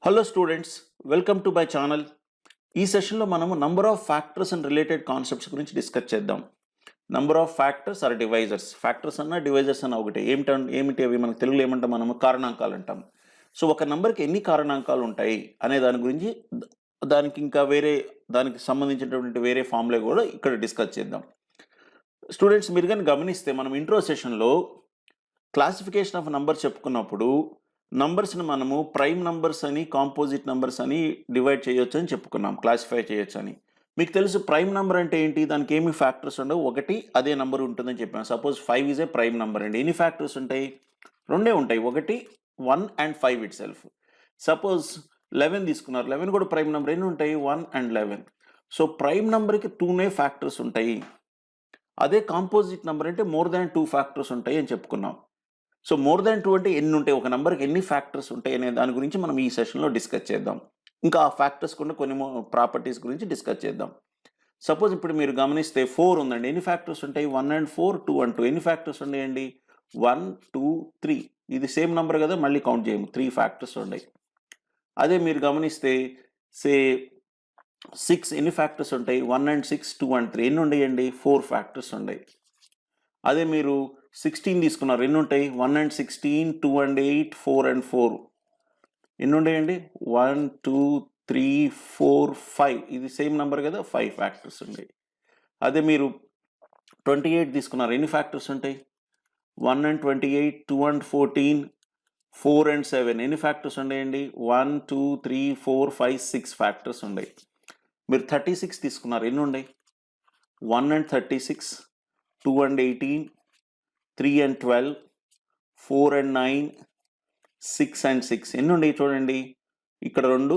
Hello students, welcome to my channel. ఈ సెషన్లో మనము number of factors and related concepts గురించి డిస్కస్ చేద్దాం. Number of factors or divisors. Factors అన్న divisors అన్న ఒకటే. ఏమిటి అవి? మనకు తెలుగులో ఏమంటాం? మనము కారణాంకాలు అంటాం. సో ఒక నెంబర్కి ఎన్ని కారణాంకాలు ఉంటాయి అనే దాని గురించి దానికి ఇంకా దానికి సంబంధించినటువంటి వేరే ఫార్ములా కూడా ఇక్కడ డిస్కస్ చేద్దాం. స్టూడెంట్స్, మీరు కానీ గమనిస్తే మనం ఇంట్రో సెషన్లో క్లాసిఫికేషన్ ఆఫ్ నంబర్స్ చెప్పుకున్నప్పుడు నంబర్స్ని మనము ప్రైమ్ నంబర్స్ అని, కాంపోజిట్ నంబర్స్ అని డివైడ్ చేయొచ్చు అని చెప్పుకున్నాం, క్లాసిఫై చేయొచ్చు అని. మీకు తెలుసు ప్రైమ్ నెంబర్ అంటే ఏంటి? దానికి ఏమి ఫ్యాక్టర్స్ ఉండవు, ఒకటి అదే నెంబర్ ఉంటుందని చెప్పాను. Suppose 5 is a prime number అండి. ఎన్ని ఫ్యాక్టర్స్ ఉంటాయి? రెండే ఉంటాయి, ఒకటి 1 అండ్ 5 ఇట్ సెల్ఫ్. సపోజ్ 11 తీసుకున్నారు, 11 కూడా ప్రైమ్ నెంబర్. ఎన్ని ఉంటాయి? 1 అండ్ 11. సో ప్రైమ్ నెంబర్కి 2 ఫ్యాక్టర్స్ ఉంటాయి. అదే కాంపోజిట్ నెంబర్ అంటే మోర్ దాన్ 2 ఫ్యాక్టర్స్ ఉంటాయి అని చెప్పుకున్నాం. సో మోర్ దాన్ 2 అంటే ఎన్ని ఉంటాయి, ఒక నెంబర్కి ఎన్ని ఫ్యాక్టర్స్ ఉంటాయి అనే దాని గురించి మనం ఈ సెషన్లో డిస్కస్ చేద్దాం. ఇంకా ఆ ఫ్యాక్టర్స్ కూడా కొన్ని ప్రాపర్టీస్ గురించి డిస్కస్ చేద్దాం. సపోజ్ ఇప్పుడు మీరు గమనిస్తే 4 ఉందండి. ఎన్ని ఫ్యాక్టర్స్ ఉంటాయి? 1 అండ్ 4, 2 అండ్ 2. ఎన్ని ఫ్యాక్టర్స్ ఉన్నాయండి? 1, 2, 3. ఇది సేమ్ నెంబర్ కదా, మళ్ళీ కౌంట్ చేయము. 3 ఫ్యాక్టర్స్ ఉన్నాయి. అదే మీరు గమనిస్తే సే 6 ఎన్ని ఫ్యాక్టర్స్ ఉంటాయి? 1 అండ్ 6, 2 అండ్ 3. ఎన్ని ఉన్నాయండి? 4 ఫ్యాక్టర్స్ ఉన్నాయి. అదే మీరు 16 తీసుకున్నారు, ఎన్ని ఉంటాయి? 1 అండ్ 16, 2 అండ్ 8, 4 అండ్ 4. ఎన్ని ఉంటాయండి? 1, 2, 3, 4, 5. ఇది సేమ్ నెంబర్ కదా, 5 ఫ్యాక్టర్స్ ఉంటాయి. అదే మీరు 28 తీసుకున్నారు, ఎన్ని ఫ్యాక్టర్స్ ఉంటాయి? 1 అండ్ 28, 2 అండ్ 14, 4 అండ్ 7. ఎన్ని ఫ్యాక్టర్స్ ఉన్నాయండి? 1, 2, 3, 4, 5, 6 ఫ్యాక్టర్స్ ఉన్నాయి. మీరు 36 తీసుకున్నారు, ఎన్ని ఉన్నాయి? 1 and 36, 2 and 18, 3 and 12, 4 and 9, 6 and 6. ఎన్ని ఉన్నాయి చూడండి. ఇక్కడ 2,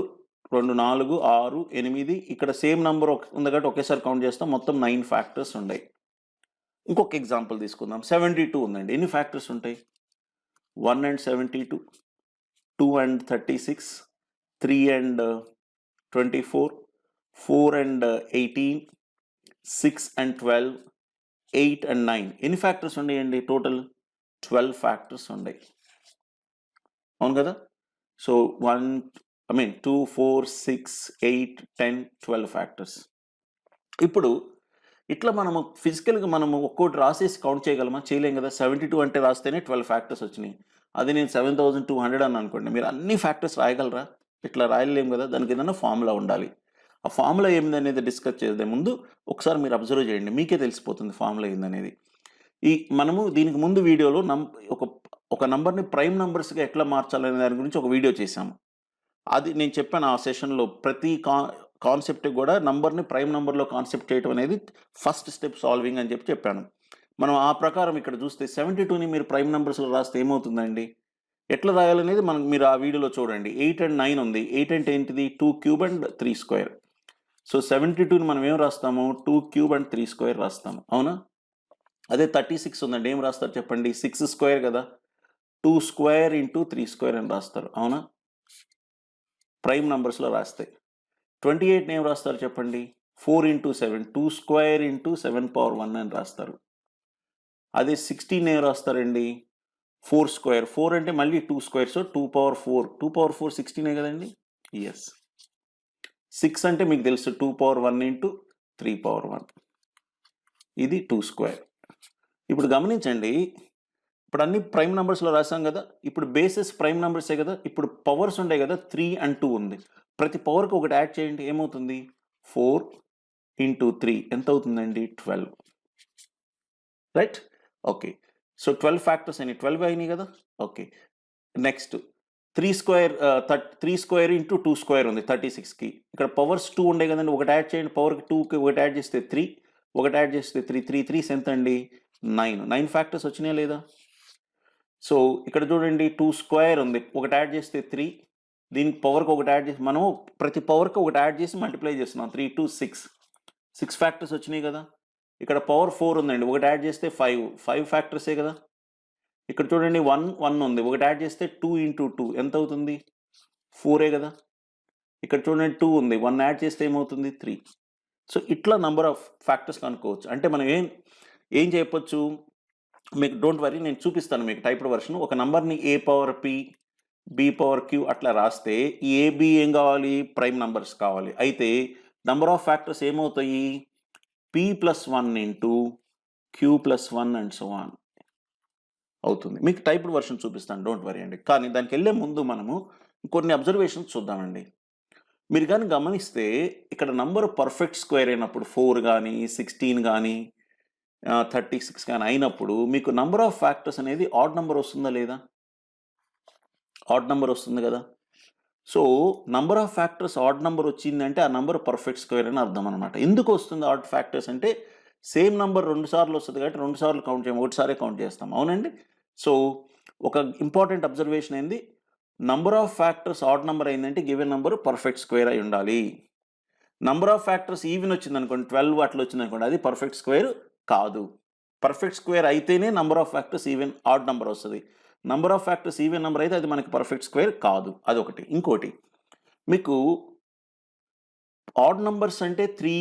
4, 6, 8. ఇక్కడ సేమ్ నెంబర్ ఉంది కాబట్టి ఒకేసారి కౌంట్ చేస్తాం. మొత్తం 9 ఫ్యాక్టర్స్ ఉన్నాయి. ఇంకొక ఎగ్జాంపుల్ తీసుకుందాం. 72 ఉందండి. ఎన్ని ఫ్యాక్టర్స్ ఉంటాయి? 1 and 72, 2 and 36, 3 and 24, 4 and 18, 6 and 12, 8 and 9. ఎన్ని ఫ్యాక్టర్స్ ఉన్నాయండి? టోటల్ 12 ఫ్యాక్టర్స్ ఉన్నాయి. అవును కదా? So 2, 4, 6, 8, 10, 12 factors. ఇప్పుడు ఇట్లా మనము ఫిజికల్గా మనము ఒక్కోటి రాసేసి కౌంట్ చేయగలమా? చేయలేం కదా. 72 అంటే రాస్తేనే 12 ఫ్యాక్టర్స్ వచ్చినాయి. అది నేను 7200 అని అనుకోండి, మీరు అన్ని ఫ్యాక్టర్స్ రాయగలరా? ఇట్లా రాయలేం కదా. దానికి ఏదైనా ఫార్ములా ఉండాలి. ఆ ఫార్ములా ఏందనేది డిస్కస్ చేసే ముందు ఒకసారి మీరు అబ్జర్వ్ చేయండి, మీకే తెలిసిపోతుంది ఫార్ములా ఏందనేది. మనము దీనికి ముందు వీడియోలో ఒక నంబర్ని ప్రైమ్ నంబర్స్గా ఎట్లా మార్చాలనే దాని గురించి ఒక వీడియో చేశాము. అది నేను చెప్పాను ఆ సెషన్లో. ప్రతి కాన్సెప్ట్ కూడా నంబర్ని ప్రైమ్ నెంబర్లో కాన్సెప్ట్ చేయడం అనేది ఫస్ట్ స్టెప్ సాల్వింగ్ అని చెప్పాను. మనం ఆ ప్రకారం ఇక్కడ చూస్తే 72ని మీరు ప్రైమ్ నెంబర్స్లో రాస్తే ఏమవుతుందండి? ఎట్లా రాయాలనేది మీరు ఆ వీడియోలో చూడండి. 8 అండ్ 9 ఉంది. 8 అంటే ఏంటిది? 2 క్యూబ్ అండ్ 3 స్క్వేర్. సో 72ని మనం ఏం రాస్తాము? 2 క్యూబ్ అండ్ 3 స్క్వేర్ రాస్తాము. అవునా? అదే 36 ఉందండి. ఏం రాస్తారు చెప్పండి? 6 స్క్వేర్ కదా, 2 స్క్వేర్ ఇంటూ 3 స్క్వేర్ అని రాస్తారు. అవునా? ప్రైమ్ నంబర్స్లో రాస్తే 28 ఏం రాస్తారు చెప్పండి? 4 ఇంటూ 7, 2 స్క్వేర్ ఇంటూ 7 పవర్ 1 అని రాస్తారు. అదే 16 ఏం రాస్తారండి? 4 స్క్వేర్. 4 అంటే మళ్ళీ 2 స్క్వేర్, సో 2 పవర్ 4. 2 పవర్ 4 16 కదండి. ఎస్. 6 అంటే మీకు తెలుసు 2 పవర్ 1 ఇంటూ 3 పవర్ 1. ఇది 2 స్క్వేర్. ఇప్పుడు గమనించండి, ఇప్పుడు అన్ని ప్రైమ్ నెంబర్స్లో రాసాం కదా. ఇప్పుడు బేసెస్ ప్రైమ్ నెంబర్సే కదా. ఇప్పుడు పవర్స్ ఉండే కదా, 3 అండ్ 2 ఉంది. ప్రతి పవర్కి ఒకటి యాడ్ చేయండి, ఏమవుతుంది? 4 ఇంటూ 3 ఎంత అవుతుందండి? 12. రైట్? ఓకే. సో 12 ఫ్యాక్టర్స్ అయినాయి. 12 అయినాయి కదా. Okay. Next 3 square into 2 square ఉంది 36కి. ఇక్కడ పవర్స్ 2 ఉండే కదండి. ఒకటి యాడ్ చేయండి, పవర్కి 2కి ఒకటి యాడ్ చేస్తే 3, ఒకటి యాడ్ చేస్తే 3, 3 3 ఎంత అండి? 9 ఫ్యాక్టర్స్ వచ్చినాయా లేదా? సో ఇక్కడ చూడండి, 2 స్క్వేర్ ఉంది, ఒకటి యాడ్ చేస్తే 3, దీనికి పవర్కి ఒకటి యాడ్ చేసి మనము ప్రతి పవర్కి ఒకటి యాడ్ చేసి మల్టిప్లై చేస్తున్నాం. 3 2 6 ఫ్యాక్టర్స్ వచ్చినాయి కదా. ఇక్కడ పవర్ 4 ఉందండి, ఒకటి యాడ్ చేస్తే 5 ఫ్యాక్టర్సే కదా. ఇక్కడ చూడండి 1 ఉంది, ఒకటి యాడ్ చేస్తే 2 ఇంటూ 2 ఎంత అవుతుంది? 4 కదా. ఇక్కడ చూడండి 2 ఉంది, 1 యాడ్ చేస్తే ఏమవుతుంది? 3. సో ఇట్లా నంబర్ ఆఫ్ ఫ్యాక్టర్స్ కనుక్కోవచ్చు. అంటే మనం ఏం చేయవచ్చు? మీకు డోంట్ వరీ, నేను చూపిస్తాను మీకు టైప్డ్ వర్షన్. ఒక నంబర్ని a power p, B power Q అట్లా రాస్తే ఈ ఏబి ఏం కావాలి, ప్రైమ్ నంబర్స్ కావాలి. అయితే నంబర్ ఆఫ్ ఫ్యాక్టర్స్ ఏమవుతాయి, p+1 into q+1 and so on అవుతుంది. మీకు టైప్డ్ వర్షన్ చూపిస్తాను, డోంట్ వరీ అండి. కానీ దానికి వెళ్ళే ముందు మనము కొన్ని అబ్జర్వేషన్స్ చూద్దామండి. మీరు కానీ గమనిస్తే ఇక్కడ నంబర్ పర్ఫెక్ట్ స్క్వేర్ అయినప్పుడు 4 కానీ 16 కానీ 36 కానీ అయినప్పుడు మీకు నంబర్ ఆఫ్ ఫ్యాక్టర్స్ అనేది ఆడ్ నంబర్ వస్తుందా లేదా, ఆడ్ నంబర్ వస్తుంది కదా. So number of factors odd number వచ్చిందంటే ఆ నంబర్ పర్ఫెక్ట్ స్క్వేర్ అని అర్థం అనమాట. ఎందుకు వస్తుంది ఆడ్ ఫ్యాక్టర్స్ అంటే సేమ్ నంబర్ 2 సార్లు వస్తుంది కాబట్టి 2 సార్లు కౌంట్ చేయము, ఒకటిసారే కౌంట్ చేస్తాం, అవునండి. సో ఒక ఇంపార్టెంట్ అబ్జర్వేషన్ ఏంది, number of factors odd number అయిందంటే గివెన్ నంబర్ పర్ఫెక్ట్ స్క్వేర్ అయి ఉండాలి. నంబర్ ఆఫ్ ఫ్యాక్టర్స్ ఈవెన్ వచ్చింది అనుకోండి, 12 అట్లా వచ్చింది అనుకోండి, అది పర్ఫెక్ట్ స్క్వేర్ కాదు. పర్ఫెక్ట్ స్క్వేర్ అయితేనే number of factors even odd number వస్తుంది. Number of factors even number అయితే అది మనకి పర్ఫెక్ట్ స్క్వేర్ కాదు, అదొకటి. ఇంకోటి మీకు ఆడ్ నంబర్స్ అంటే 3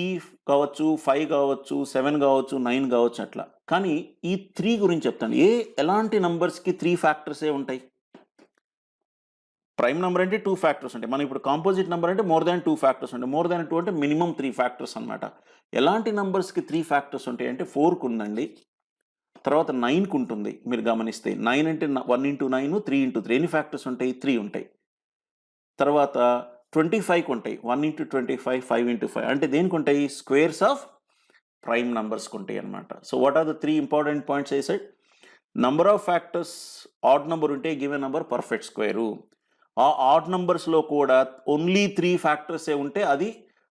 కావచ్చు, 5 కావచ్చు, 7 కావచ్చు, 9 కావచ్చు అట్లా. కానీ ఈ 3 గురించి చెప్తాను. ఎలాంటి నంబర్స్కి 3 ఫ్యాక్టర్సే ఉంటాయి. ప్రైమ్ నెంబర్ అంటే 2 ఫ్యాక్టర్స్ ఉంటాయి. మనం ఇప్పుడు కాంపోజిట్ నెంబర్ అంటే మోర్ దాన్ 2 ఫ్యాక్టర్స్ ఉంటాయి. మోర్ దాన్ 2 అంటే మినిమం 3 ఫ్యాక్టర్స్ అనమాట. ఎలాంటి నంబర్స్కి 3 ఫ్యాక్టర్స్ ఉంటాయి అంటే 4కు ఉందండి, తర్వాత 9కు ఉంటుంది. మీరు గమనిస్తే 9 అంటే 1 ఇంటూ 9, 3 ఇంటూ 3 ఎన్ని ఫ్యాక్టర్స్ ఉంటాయి, 3 ఉంటాయి. తర్వాత 25కు ఉంటాయి, 1 ఇంటూ 25, 5 ఇంటూ 5 అంటే దేనికి ఉంటాయి, స్క్వేర్స్ ఆఫ్ ప్రైమ్ నంబర్స్కి ఉంటాయి అనమాట. So what are the 3 important points I said, number of factors odd number ఉంటే గివెన్ నెంబర్ పర్ఫెక్ట్ స్క్వేరు. ఆ ఆడ్ నంబర్స్లో కూడా ఓన్లీ 3 ఫ్యాక్టర్సే ఉంటే అది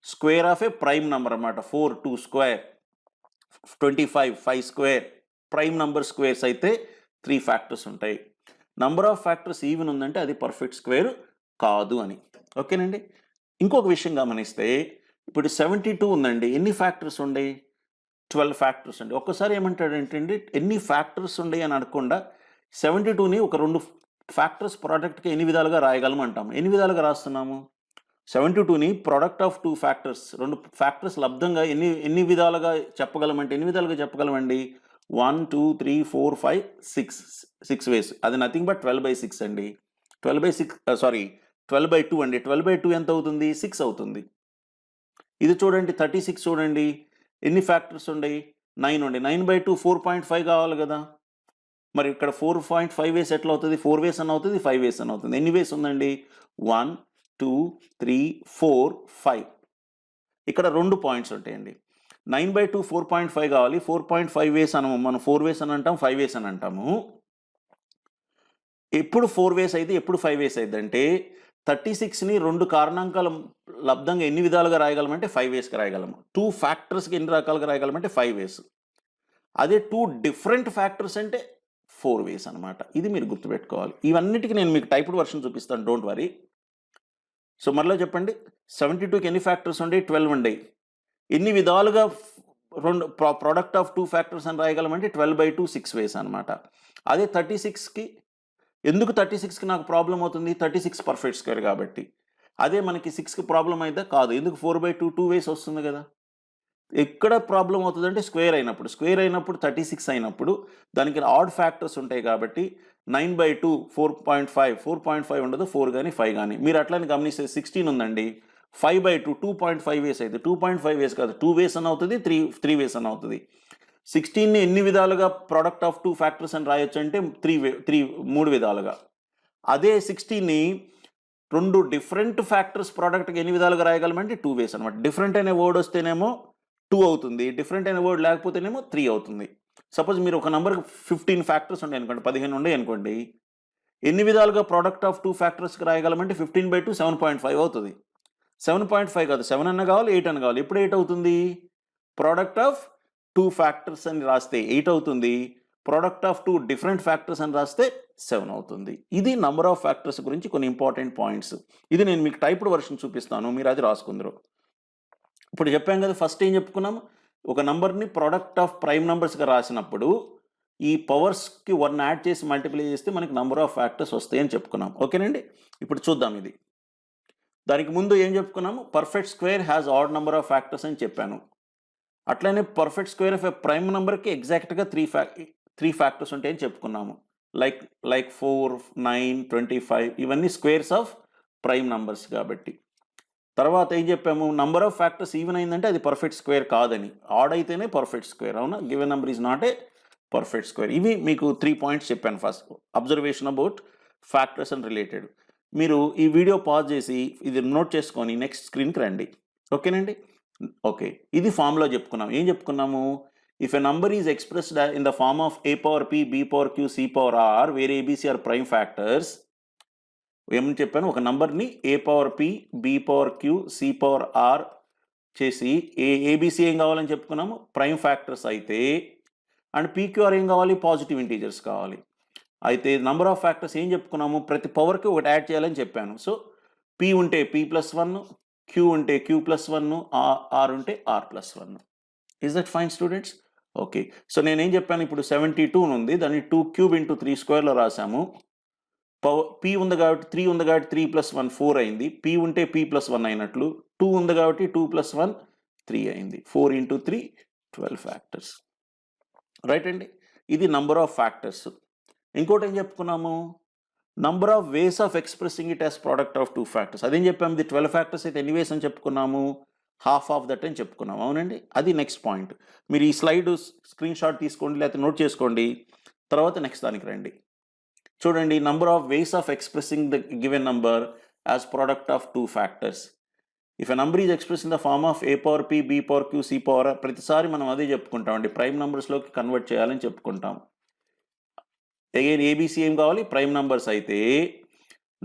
square of a prime number అనమాట. 4 2 square, 25 5 square. Prime number squares అయితే 3 ఫ్యాక్టర్స్ ఉంటాయి. నంబర్ ఆఫ్ ఫ్యాక్టర్స్ ఈవెన్ ఉందంటే అది పర్ఫెక్ట్ స్క్వేర్ కాదు అని. ఓకేనండి. ఇంకొక విషయం గమనిస్తే ఇప్పుడు 72 ఉందండి, ఎన్ని ఫ్యాక్టర్స్ ఉండయి, 12 ఫ్యాక్టర్స్ అండి. ఒక్కసారి ఏమంటాడంటే ఎన్ని ఫ్యాక్టర్స్ ఉండయి అని అనకుండా 72ని ఒక 2 ఫ్యాక్టర్స్ ప్రోడక్ట్కి ఎన్ని విధాలుగా రాయగలం అంటాము. ఎన్ని విధాలుగా రాస్తున్నాము, 72ని ప్రోడక్ట్ ఆఫ్ 2 ఫ్యాక్టర్స్, 2 ఫ్యాక్టర్స్ లబ్ధంగా ఎన్ని విధాలుగా చెప్పగలమంటే ఎన్ని విధాలుగా చెప్పగలమండి, 1 2 3 4 5 6 వేస్. అది నథింగ్ బట్ 12/6 అండి. 12/2 అండి. 12/2 ఎంత అవుతుంది, 6 అవుతుంది. ఇది చూడండి 36 చూడండి, ఎన్ని ఫ్యాక్టర్స్ ఉండయి, 9 ఉండే. 9/2 4.5 కావాలి కదా. మరి ఇక్కడ 4.5 వేస్ ఎట్లా అవుతుంది, 4 వేస్ అని అవుతుంది, 5 వేస్ అని అవుతుంది. ఎన్ని వేస్ ఉందండి, 1 2 3 4 5. ఇక్కడ 2 పాయింట్స్ ఉంటాయండి. 9/2 4.5 కావాలి, 4.5 వేస్ అనము మనం, 4 వేస్ అని అంటాం, 5 వేస్ అని అంటాము. ఎప్పుడు 4 వేస్ అయితే ఎప్పుడు 5 వేస్ అయితే అంటే 36ని 2 కారణాంకాల లబ్ధంగా ఎన్ని విధాలుగా రాయగలమంటే 5 వేస్కి రాయగలము. 2 ఫ్యాక్టర్స్కి ఎన్ని రకాలుగా రాయగలమంటే 5 వేస్. అదే 2 డిఫరెంట్ ఫ్యాక్టర్స్ అంటే 4 వేస్ అనమాట. ఇది మీరు గుర్తుపెట్టుకోవాలి. ఇవన్నిటికీ నేను మీకు టైప్డ్ వర్షన్ చూపిస్తాను, డోంట్ వరీ. సో మరలా చెప్పండి, 72కి ఎన్ని ఫ్యాక్టర్స్ ఉండేవి, 12 ఉండేవి. ఎన్ని విధాలుగా ప్రోడక్ట్ ఆఫ్ 2 ఫ్యాక్టర్స్ అని రాయగలమంటే 12/2 6 వేస్ అనమాట. అదే 36కి ఎందుకు 36కి నాకు ప్రాబ్లం అవుతుంది, 36 పర్ఫెక్ట్ స్క్వేర్ కాబట్టి. అదే మనకి 6కి ప్రాబ్లం అయితే కాదు, ఎందుకు 4/2 2 వేస్ వస్తుంది కదా. ఎక్కడ ప్రాబ్లం అవుతుందంటే స్క్వేర్ అయినప్పుడు 36 అయినప్పుడు దానికి ఆడ్ ఫ్యాక్టర్స్ ఉంటాయి కాబట్టి 9/2 4.5 ఉండదు, 4 కానీ 5 కానీ. మీరు అట్లని గమనిస్తే 16 ఉందండి, 5/2 2.5 వేస్ అయితే 2.5 వేస్ కాదు, 2 వేస్ అని అవుతుంది, 3 వేస్ అని అవుతుంది. 16ని ఎన్ని విధాలుగా ప్రోడక్ట్ ఆఫ్ 2 ఫ్యాక్టర్స్ అని రాయొచ్చు అంటే 3 విధాలుగా. అదే 16ని 2 డిఫరెంట్ ఫ్యాక్టర్స్ ప్రోడక్ట్కి ఎన్ని విధాలుగా రాయగలమంటే 2 వేస్ అనమాట. డిఫరెంట్ అనే వర్డ్ వస్తేనేమో 2 అవుతుంది, డిఫరెంట్ అయిన వర్డ్ లేకపోతేనేమో 3 అవుతుంది. సపోజ్ మీరు ఒక నెంబర్కి 15 ఫ్యాక్టర్స్ ఉన్నాయి అనుకోండి, 15 ఉన్నాయి అనుకోండి, ఎన్ని విధాలుగా ప్రోడక్ట్ ఆఫ్ 2 ఫ్యాక్టర్స్కి రాయగలమంటే 15/2 7.5 అవుతుంది. 7.5 కాదు, 7 అన్న కావాలి, 8 అన్న కావాలి. ఎప్పుడు 8 అవుతుంది, ప్రోడక్ట్ ఆఫ్ 2 ఫ్యాక్టర్స్ అని రాస్తే 8 అవుతుంది, ప్రోడక్ట్ ఆఫ్ 2 డిఫరెంట్ ఫ్యాక్టర్స్ అని రాస్తే 7 అవుతుంది. ఇది నంబర్ ఆఫ్ ఫ్యాక్టర్స్ గురించి కొన్ని ఇంపార్టెంట్ పాయింట్స్. ఇది నేను మీకు టైప్డ్ వర్షన్ చూపిస్తాను, మీరు అది రాసుకుందరు. ఇప్పుడు చెప్పాం కదా, ఫస్ట్ ఏం చెప్పుకున్నాము, ఒక నంబర్ని ప్రోడక్ట్ ఆఫ్ ప్రైమ్ నంబర్స్గా రాసినప్పుడు ఈ పవర్స్కి 1 యాడ్ చేసి మల్టిప్లై చేస్తే మనకి నంబర్ ఆఫ్ ఫ్యాక్టర్స్ వస్తాయి అని చెప్పుకున్నాం. ఓకేనండి. ఇప్పుడు చూద్దాం ఇది. దానికి ముందు ఏం చెప్పుకున్నాము, perfect square has odd number of factors అని చెప్పాను. అట్లనే perfect square of a prime నెంబర్కి ఎగ్జాక్ట్గా 3 ఫ్యాక్టర్స్ ఉంటాయని చెప్పుకున్నాము. లైక్ 4, 9, 25 ఇవన్నీ స్క్వేర్స్ ఆఫ్ ప్రైమ్ నంబర్స్ కాబట్టి. తర్వాత ఏం చెప్పాము, నంబర్ ఆఫ్ ఫ్యాక్టర్స్ ఈవెన్ అయిందంటే అది పర్ఫెక్ట్ స్క్వేర్ కాదని, ఆడ్ అయితేనే పర్ఫెక్ట్ స్క్వేర్. అవునా, given number is not a perfect square. ఇవి మీకు 3 పాయింట్స్ చెప్పాను. First observation about factors and related. మీరు ఈ వీడియో పాజ్ చేసి ఇది నోట్ చేసుకొని నెక్స్ట్ స్క్రీన్కి రండి. ఓకేనండి. ఓకే, ఇది ఫార్ములా చెప్పుకున్నాం. ఏం చెప్పుకున్నాము, if a number is expressed in the form of a power p, b power q, c power r where abc are prime factors. ఏమని చెప్పాను, ఒక నంబర్ని a power p, b power q, c power r చేసి ABC ఏం కావాలని చెప్పుకున్నాము, prime factors అయితే, and PQR ఏం కావాలి, పాజిటివ్ ఇంటీజర్స్ కావాలి. అయితే నంబర్ ఆఫ్ ఫ్యాక్టర్స్ ఏం చెప్పుకున్నాము, ప్రతి పవర్కి ఒకటి యాడ్ చేయాలని చెప్పాను. సో p ఉంటే p+1, q ఉంటే q+1, r ఉంటే r+1. Is that fine students? Okay, so నేనేం చెప్పాను, ఇప్పుడు 72 ఉంది, దాన్ని 2 క్యూబ్ ఇంటూ 3 స్క్వేర్లో రాసాము. p ఉంది కాబట్టి 3 ఉంది కాబట్టి 3+1 4 అయింది. p ఉంటే p+1 అయినట్లు. 2 ఉంది కాబట్టి 2+1 3 అయింది. 4 ఇంటూ 3 12 ఫ్యాక్టర్స్. రైట్ అండి, ఇది నంబర్ ఆఫ్ ఫ్యాక్టర్స్. ఇంకోటి ఏం చెప్పుకున్నాము, number of ways of expressing it as product of 2 factors. అదేం చెప్పాము, ఇది 12 ఫ్యాక్టర్స్ అయితే ఎన్ని వేస్ అని చెప్పుకున్నాము, హాఫ్ ఆఫ్ దట్ అని చెప్పుకున్నాము. అవునండి, అది నెక్స్ట్ పాయింట్. మీరు ఈ స్లైడ్ స్క్రీన్ షాట్ తీసుకోండి, లేకపోతే నోట్ చేసుకోండి, తర్వాత నెక్స్ట్ దానికి రండి. చూడండి, number of ways of expressing the given number as product of 2 factors. If a number is express in the form of a power p, b power q, c power r, ప్రతిసారి మనం అదే చెప్పుకుంటాం అండి, prime నంబర్స్లోకి convert చేయాలని చెప్పుకుంటాం. Again ABC ఏం కావాలి, prime numbers అయితే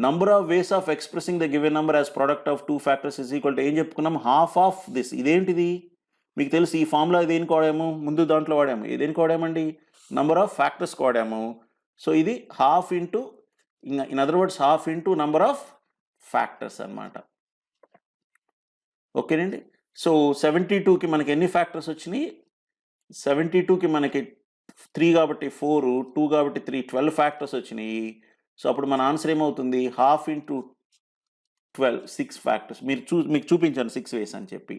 number of ways of expressing the given number as product of 2 factors is equal to ఏం చెప్పుకున్నాం, హాఫ్ ఆఫ్ దిస్. ఇదేంటిది మీకు తెలుసు, ఈ ఫార్ములా దేనికి వాడాము, ముందు దాంట్లో వాడాము. దేనికి వాడామండి, నంబర్ ఆఫ్ ఫ్యాక్టర్స్కి వాడాము. సో ఇది half into, in other words half into number of factors అనమాట. ఓకేనండి. సో 72కి మనకి ఎన్ని ఫ్యాక్టర్స్ వచ్చినాయి, 72కి మనకి 3 కాబట్టి 4, 2 కాబట్టి 3, 12 ఫ్యాక్టర్స్ వచ్చినాయి. సో అప్పుడు మన ఆన్సర్ ఏమవుతుంది, హాఫ్ ఇంటూ 12 6 ఫ్యాక్టర్స్. మీకు చూపించాను 6 వేస్ అని చెప్పి.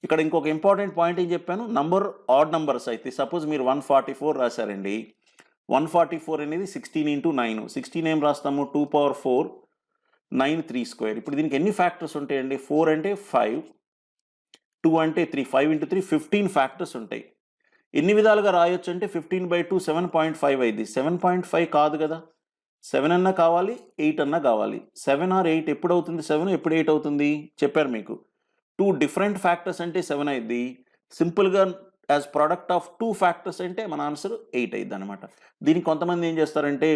ఇక్కడ ఇంకొక ఇంపార్టెంట్ పాయింట్ ఏం చెప్పాను, నంబర్ ఆడ్ నంబర్స్ అయితే, సపోజ్ మీరు 144 రాశారండి. 144 అనేది 16 ఇంటూ 9. 16 ఏం రాస్తాము, 2 పవర్ 4, 9 3 స్క్వేర్. ఇప్పుడు దీనికి ఎన్ని ఫ్యాక్టర్స్ ఉంటాయండి, 4 అంటే 5, 2 అంటే 3, 5 ఇంటూ 3 15 ఫ్యాక్టర్స్ ఉంటాయి. ఎన్ని విధాలుగా రాయొచ్చు అంటే 15/2 7.5 అయింది. 7.5 కాదు కదా, 7 అన్నా కావాలి, 8 అన్నా కావాలి. 7 or 8 ఎప్పుడు అవుతుంది, 7 ఎప్పుడు 8 అవుతుంది చెప్పారు మీకు. 2 డిఫరెంట్ ఫ్యాక్టర్స్ అంటే 7 అయింది. సింపుల్గా యాజ్ ప్రోడక్ట్ ఆఫ్ 2 ఫ్యాక్టర్స్ అంటే మన ఆన్సర్ 8 అయింది అనమాట. దీనికి కొంతమంది ఏం చేస్తారంటే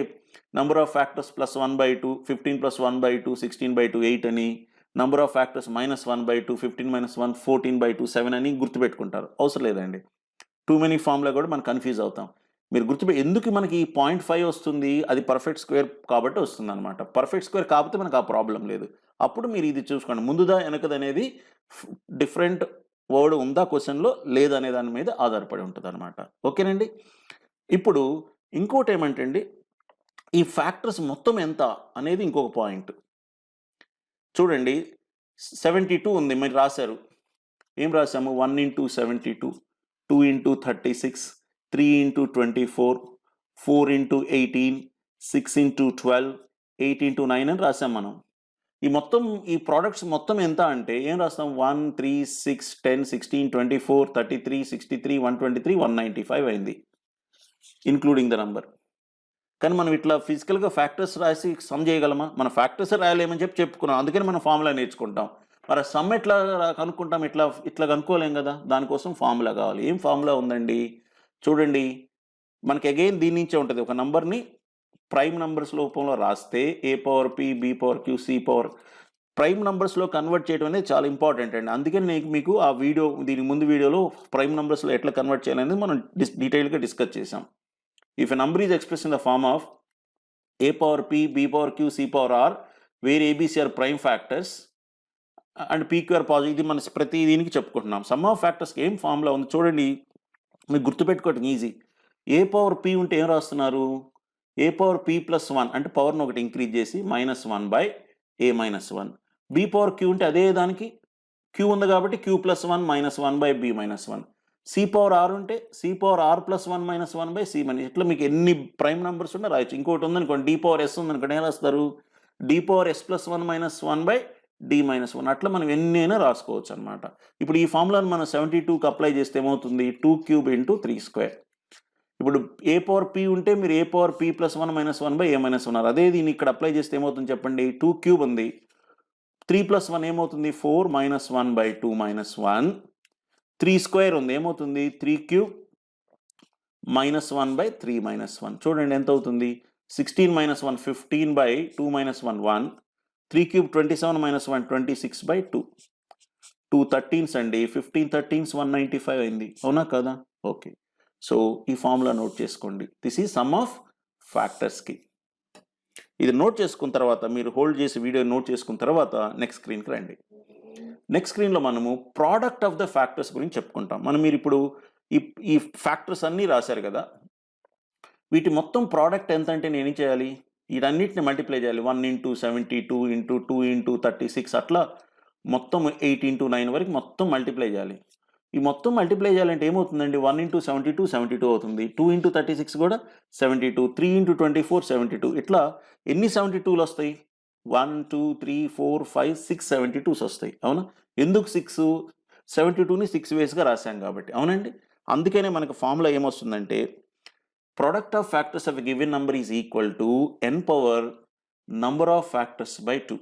నంబర్ ఆఫ్ ఫ్యాక్టర్స్ +1/2, 15 + 1/2, 16/2 8 అని, నంబర్ ఆఫ్ ఫ్యాక్టర్స్ -1/2, 15 - 1 14/2 7 అని గుర్తుపెట్టుకుంటారు. అవసరం లేదండి, టూ మెనీ ఫామ్లో కూడా మనం కన్ఫ్యూజ్ అవుతాం. మీరు ఎందుకు మనకి 0.5 వస్తుంది, అది పర్ఫెక్ట్ స్క్వేర్ కాబట్టి వస్తుంది అనమాట. పర్ఫెక్ట్ స్క్వేర్ కాకపోతే మనకు ఆ ప్రాబ్లం లేదు. అప్పుడు మీరు ఇది చూసుకోండి, ముందుదా వెనకది అనేది డిఫరెంట్ వర్డ్ ఉందా క్వశ్చన్లో లేదనే దాని మీద ఆధారపడి ఉంటుంది అనమాట. ఓకేనండి. ఇప్పుడు ఇంకోటి ఏమంటే అండి, ఈ ఫ్యాక్టర్స్ మొత్తం ఎంత అనేది ఇంకొక పాయింట్. చూడండి, 72 ఉంది, మీరు రాశారు. ఏం రాసాము, 1 into 72, 2 into 36, 3 into 24, 4 into 18, 6 into 12, 8 into 9 అని రాసాం మనం. ఈ ప్రోడక్ట్స్ మొత్తం ఎంత అంటే ఏం రాస్తాం, 1 3 6 10 16 24 33 63 123 195 అయింది, ఇన్క్లూడింగ్ ద నంబర్. కానీ మనం ఇట్లా ఫిజికల్గా ఫ్యాక్టర్స్ రాసి సమ్ చేయగలమా, మన ఫ్యాక్టర్స్ రాయలేమని చెప్పుకున్నాం. అందుకని మనం ఫార్ములా నేర్చుకుంటాం. మరి సమ్ ఎట్లా కనుక్కుంటాం, ఇట్లా కనుక్కోలేం కదా, దానికోసం ఫార్ములా కావాలి. ఏం ఫార్ములా ఉందండి, చూడండి, మనకి అగైన్ దీని నుంచే ఉంటుంది. ఒక నంబర్ని ప్రైమ్ నంబర్స్ రూపంలో రాస్తే a power p, b power q, c power prime నంబర్స్లో కన్వర్ట్ చేయడం అనేది చాలా ఇంపార్టెంట్ అండి. అందుకని నేను మీకు ఆ దీని ముందు వీడియోలో ప్రైమ్ నంబర్స్లో ఎట్లా కన్వర్ట్ చేయాలనేది మనం డీటెయిల్గా డిస్కస్ చేసాం. If a number is express in the form of a power p, b power q, c power r where abc are prime factors and pqr positive, ఇది మన ప్రతి దీనికి చెప్పుకుంటున్నాం. సమ్ ఆఫ్ ఫ్యాక్టర్స్కి ఏం ఫార్ములా ఉంది చూడండి, మీకు గుర్తుపెట్టుకోవటం ఈజీ. ఏ పవర్ p ఉంటే ఏం రాస్తున్నారు, a పవర్ p+1 అంటే పవర్ను ఒకటి ఇంక్రీజ్ చేసి -1/a - 1. b పవర్ q ఉంటే అదే దానికి q ఉంది కాబట్టి q+1 -1/b - 1. C power r ఉంటే c power r plus 1 minus 1 by c minus, ఇట్లా మీకు ఎన్ని ప్రైమ్ నెంబర్స్ ఉన్నా రాయొచ్చు. ఇంకోటి ఉందనుకోండి డి పవర్ ఎస్ ఉందనుకోండి ఏం రాస్తారు, D power S plus 1 minus 1 by D minus 1, అట్లా మనం ఎన్ని అయినా రాసుకోవచ్చు అనమాట. ఇప్పుడు ఈ ఫార్ములాను మనం 72కి అప్లై చేస్తే ఏమవుతుంది, 2 క్యూబ్ ఇంటూ 3 స్క్వేర్. ఇప్పుడు ఏ పవర్ పి ఉంటే మీరు a power p plus 1 minus 1 by a minus 1, అదే దీన్ని ఇక్కడ అప్లై చేస్తే ఏమవుతుంది చెప్పండి, 2 క్యూబ్ ఉంది, 3 ప్లస్ 1 ఏమవుతుంది 4 మైనస్ 1 బై 2 మైనస్ 1, 3 స్క్వేర్ ఉంది ఏమవుతుంది 3 క్యూబ్ మైనస్ 1 బై 3 మైనస్ 1. చూడండి ఎంత అవుతుంది, 16 minus 1 15 by 2 minus 1 1, 3 cube 27 minus 1 26 by 2, 2 13s అండి, 15 13s 195 అయింది, అవునా కదా? ఓకే, సో ఈ ఫార్ములా నోట్ చేసుకోండి. దిస్ ఈజ్ సమ్ ఆఫ్ ఫ్యాక్టర్స్కి. ఇది నోట్ చేసుకున్న తర్వాత మీరు హోల్డ్ చేసి వీడియో నోట్ చేసుకున్న తర్వాత నెక్స్ట్ స్క్రీన్కి రండి. నెక్స్ట్ స్క్రీన్లో మనము ప్రోడక్ట్ ఆఫ్ ద ఫ్యాక్టర్స్ గురించి చెప్పుకుంటాం. మీరు ఇప్పుడు ఈ ఫ్యాక్టర్స్ అన్నీ రాశారు కదా, వీటి మొత్తం ప్రోడక్ట్ ఎంత అంటే నేను ఏం చేయాలి, వీటన్నిటిని మల్టిప్లై చేయాలి. 1 ఇంటూ 72 ఇంటూ 2 ఇంటూ 36 అట్లా మొత్తం 8 ఇంటూ 9 వరకు మొత్తం మల్టిప్లై చేయాలి. ఈ మొత్తం మల్టిప్లై చేయాలంటే ఏమవుతుందండి, 1 ఇంటూ 72 72 అవుతుంది, 2 ఇంటూ 36 కూడా 72, 3 ఇంటూ 24 72, ఇట్లా ఎన్ని 72లు వస్తాయి, 1 2 3 4 5 6 72s వస్తాయి, అవునా? ఎందుకు 6, 72ని 6 వేస్గా రాశాం కాబట్టి, అవునండి. అందుకనే మనకు ఫార్ములా ఏమొస్తుందంటే product of factors of a given number is equal to n power number of factors by 2.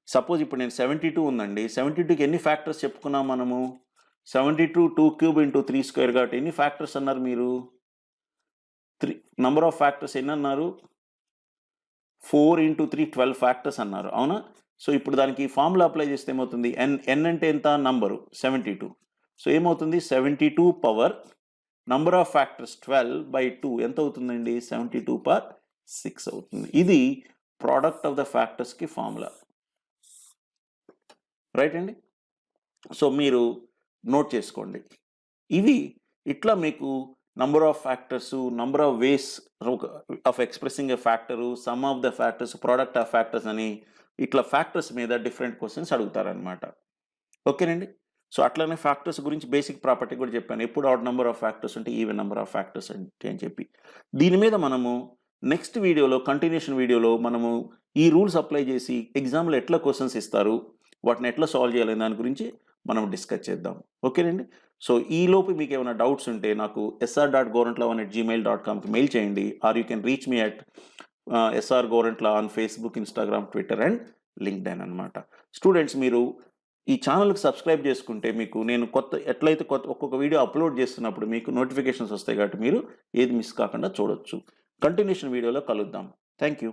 Suppose ఇప్పుడు నేను 72 ఉందండి, 72కి ఎన్ని ఫ్యాక్టర్స్ చెప్పుకున్నాం మనము, 72 2 క్యూబ్ ఇంటూ 3 స్క్వేర్ కాబట్టి ఎన్ని ఫ్యాక్టర్స్ అన్నారు మీరు, 3 నంబర్ ఆఫ్ ఫ్యాక్టర్స్ ఎన్ని అన్నారు, 4 ఇంటూ 3 12 ఫ్యాక్టర్స్ అన్నారు, అవునా? సో ఇప్పుడు దానికి ఫార్ములా అప్లై చేస్తే ఏమవుతుంది, n అంటే ఎంత నంబరు 72, సో ఏమవుతుంది 72 power number of factors 12 by 2 ఎంత అవుతుందండి, 72 పర్ 6 అవుతుంది. ఇది ప్రోడక్ట్ ఆఫ్ ద ఫ్యాక్టర్స్కి ఫార్ములా, రైట్ అండి. సో మీరు నోట్ చేసుకోండి. ఇవి ఇట్లా మీకు number of factors, number of ways of expressing a factor, sum of the factors, product of factors అని ఇట్లా ఫ్యాక్టర్స్ మీద డిఫరెంట్ క్వశ్చన్స్ అడుగుతారనమాట. ఓకేనండి. సో అట్లానే ఫ్యాక్టర్స్ గురించి బేసిక్ ప్రాపర్టీ కూడా చెప్పాను, ఎప్పుడు ఆడ్ నెంబర్ ఆఫ్ ఫ్యాక్టర్స్ ఉంటే ఈవెన్ నెంబర్ ఆఫ్ ఫ్యాక్టర్స్ అంటే అని చెప్పి. దీని మీద మనము నెక్స్ట్ వీడియోలో, కంటిన్యూషన్ వీడియోలో మనము ఈ రూల్స్ అప్లై చేసి ఎగ్జామ్లో ఎట్లా క్వశ్చన్స్ ఇస్తారు, వాటిని ఎట్లా సాల్వ్ చేయాలి దాని గురించి మనం డిస్కస్ చేద్దాం. ఓకేనండి. సో ఈలోపు మీకు ఏమైనా డౌట్స్ ఉంటే నాకు sr.gorantlava@gmail.comకి మెయిల్ చేయండి, or you can reach me at sr.gorantla on Facebook, Instagram, Twitter and LinkedIn అనమాట. స్టూడెంట్స్ మీరు ఈ ఛానల్కి సబ్స్క్రైబ్ చేసుకుంటే మీకు నేను ఎట్లయితే ఒక్కొక్క వీడియో అప్లోడ్ చేస్తున్నప్పుడు మీకు నోటిఫికేషన్స్ వస్తాయి కాబట్టి మీరు ఏది మిస్ కాకుండా చూడొచ్చు. కంటిన్యూషన్ వీడియోలో కలుద్దాం. Thank you.